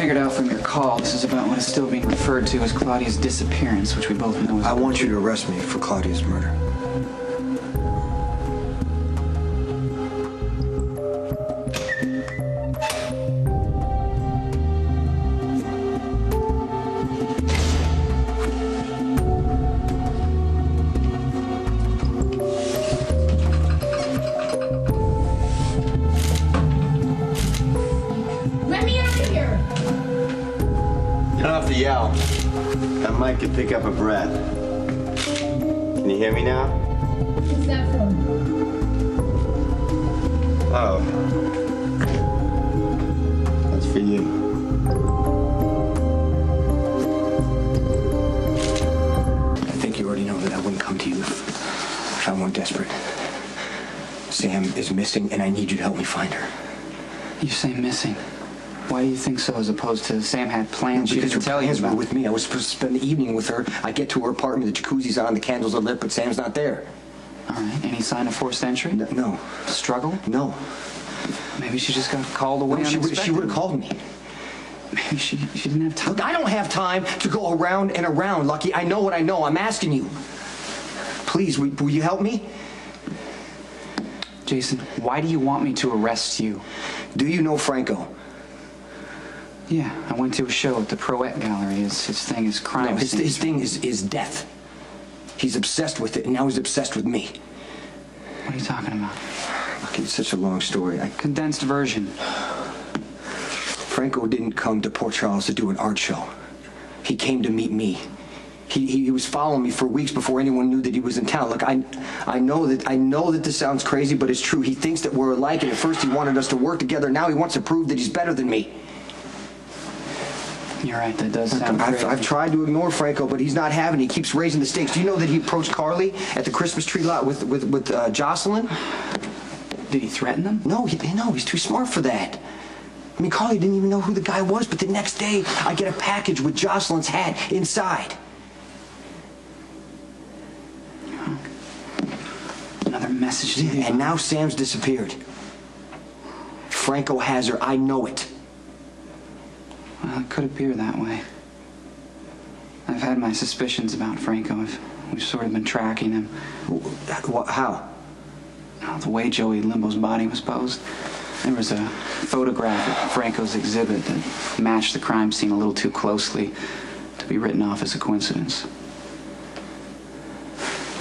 figured out from your call, this is about what is still being referred to as Claudia's disappearance, which we both know is... I want you to arrest me for Claudia's murder. Yell. That mic could pick up a breath. Can you hear me now? What's that for? Oh. That's for you. I think you already know that I wouldn't come to you if I weren't desperate. Sam is missing, and I need you to help me find her. You say missing. Why do you think so, as opposed to Sam had plans she didn't tell you about? Because her plans were with me. I was supposed to spend the evening with her. I get to her apartment, the jacuzzi's on, the candles are lit, but Sam's not there. All right. Any sign of forced entry? No. Struggle? No. Maybe she just got called away unexpectedly. She would have called me. Maybe she didn't have time. Look, I don't have time to go around and around, Lucky. I know what I know. I'm asking you. Please, will you help me? Jason, why do you want me to arrest you? Do you know Franco? Yeah, I went to a show at the Proet Gallery. His thing is crime. No, his thing is death. He's obsessed with it, and now he's obsessed with me. What are you talking about? Look, it's such a long story. Condensed version. Franco didn't come to Port Charles to do an art show. He came to meet me. He was following me for weeks before anyone knew that he was in town. Look, I know that this sounds crazy, but it's true. He thinks that we're alike, and at first he wanted us to work together. Now he wants to prove that he's better than me. You're right, that does sound crazy. I've tried to ignore Franco, but he's not having it. He keeps raising the stakes. Do you know that he approached Carly at the Christmas tree lot with Jocelyn? Did he threaten them? No, he's too smart for that. I mean, Carly didn't even know who the guy was, but the next day, I get a package with Jocelyn's hat inside. Another message to you. And now Sam's disappeared. Franco has her. I know it. Well, it could appear that way. I've had my suspicions about Franco. We've sort of been tracking him. How? The way Joey Limbo's body was posed. There was a photograph at Franco's exhibit that matched the crime scene a little too closely to be written off as a coincidence.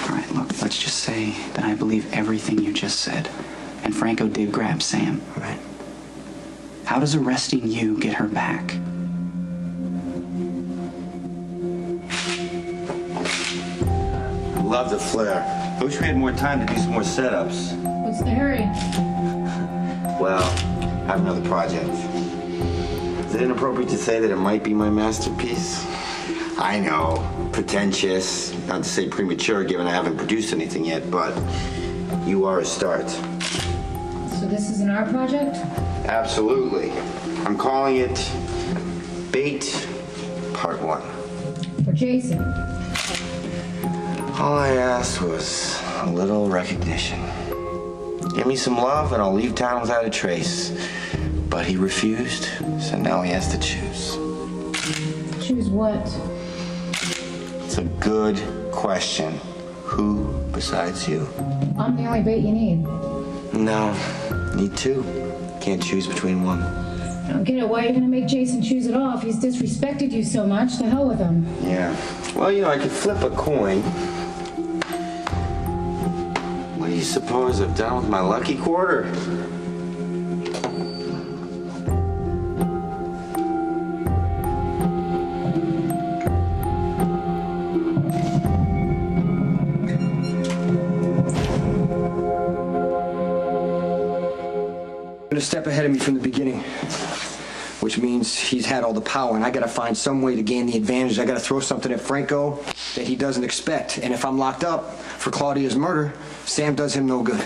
All right, look, let's just say that I believe everything you just said. And Franco did grab Sam. Right. How does arresting you get her back? Love the flair. I wish we had more time to do some more setups. What's the hurry? Well, I have another project. Is it inappropriate to say that it might be my masterpiece? I know, pretentious, not to say premature given I haven't produced anything yet, but you are a start. So this is an art project? Absolutely. I'm calling it Bait Part 1. For Jason? All I asked was a little recognition. Give me some love and I'll leave town without a trace. But he refused, so now he has to choose. Choose what? It's a good question. Who besides you? I'm the only bait you need. No, need two. Can't choose between one. I don't get it. Why are you going to make Jason choose it all if he's disrespected you so much? To hell with him. Yeah. Well, I could flip a coin. What do you suppose I've done with my lucky quarter? A step ahead of me from the beginning, which means he's had all the power, and I gotta find some way to gain the advantage. I gotta throw something at Franco that he doesn't expect, and if I'm locked up for Claudia's murder, Sam does him no good.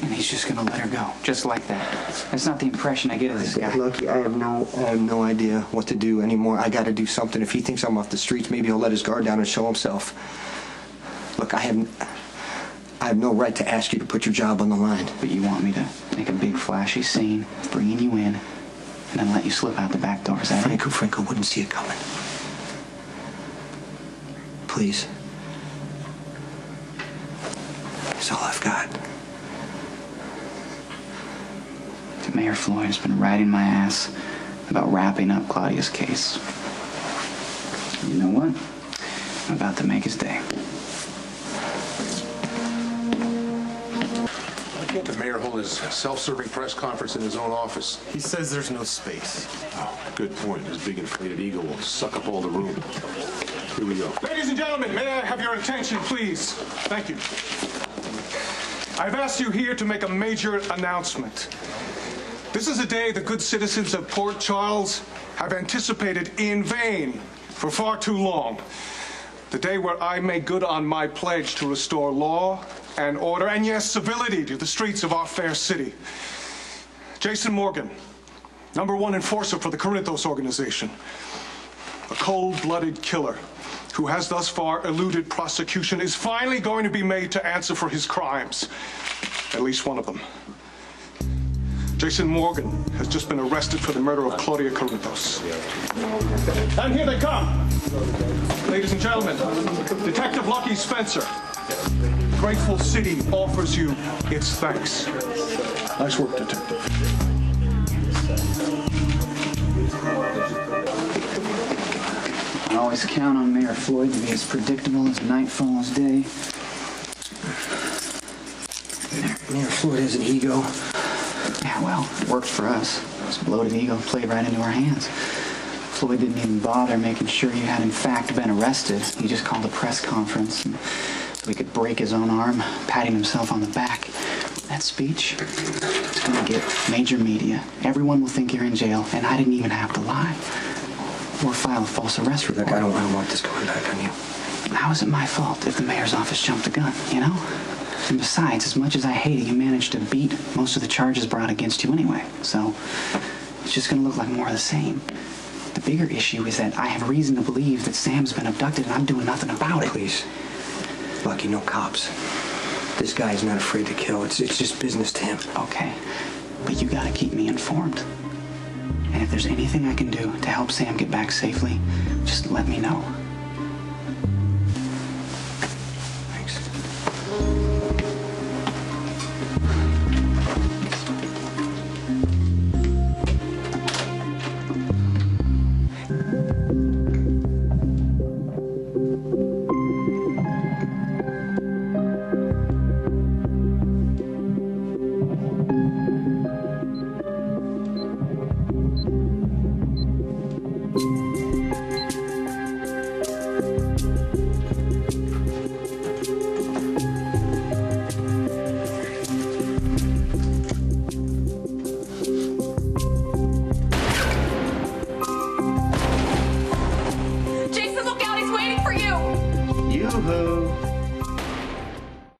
And he's just gonna let her go, just like that. That's not the impression I get of this guy. Lucky, I have no idea what to do anymore. I gotta do something. If he thinks I'm off the streets, maybe he'll let his guard down and show himself. Look, I have no right to ask you to put your job on the line. But you want me to make a big flashy scene, bringing you in, and then let you slip out the back door. Is that it? Franco wouldn't see it coming. Please. It's all I've got. Mayor Floyd has been riding my ass about wrapping up Claudia's case. You know what? I'm about to make his day. Why can't the mayor hold his self-serving press conference in his own office? He says there's no space. Oh, good point. His big inflated ego will suck up all the room. Here we go. Ladies and gentlemen, may I have your attention, please? Thank you. I've asked you here to make a major announcement. This is a day the good citizens of Port Charles have anticipated in vain for far too long. The day where I make good on my pledge to restore law and order, and yes, civility to the streets of our fair city. Jason Morgan, #1 enforcer for the Corinthos organization, a cold-blooded killer who has thus far eluded prosecution, is finally going to be made to answer for his crimes, at least one of them. Jason Morgan has just been arrested for the murder of Claudia Corinthos. And here they come. Ladies and gentlemen, Detective Lucky Spencer. Grateful City offers you its thanks. Nice work, Detective. I always count on Mayor Floyd to be as predictable as night follows day. Mayor Floyd has an ego. Yeah, well, it worked for us. This bloated ego played right into our hands. Floyd didn't even bother making sure you had in fact been arrested. He just called a press conference so he could break his own arm, patting himself on the back. That speech is going to get major media. Everyone will think you're in jail, and I didn't even have to lie or file a false arrest report. Look, I don't want this going back on you. How is it my fault if the mayor's office jumped the gun, you know? And besides, as much as I hate it, you managed to beat most of the charges brought against you anyway. So it's just going to look like more of the same. The bigger issue is that I have reason to believe that Sam's been abducted and I'm doing nothing about it. Please. Lucky, no cops. This guy is not afraid to kill. It's just business to him. Okay, but you got to keep me informed. And if there's anything I can do to help Sam get back safely, just let me know.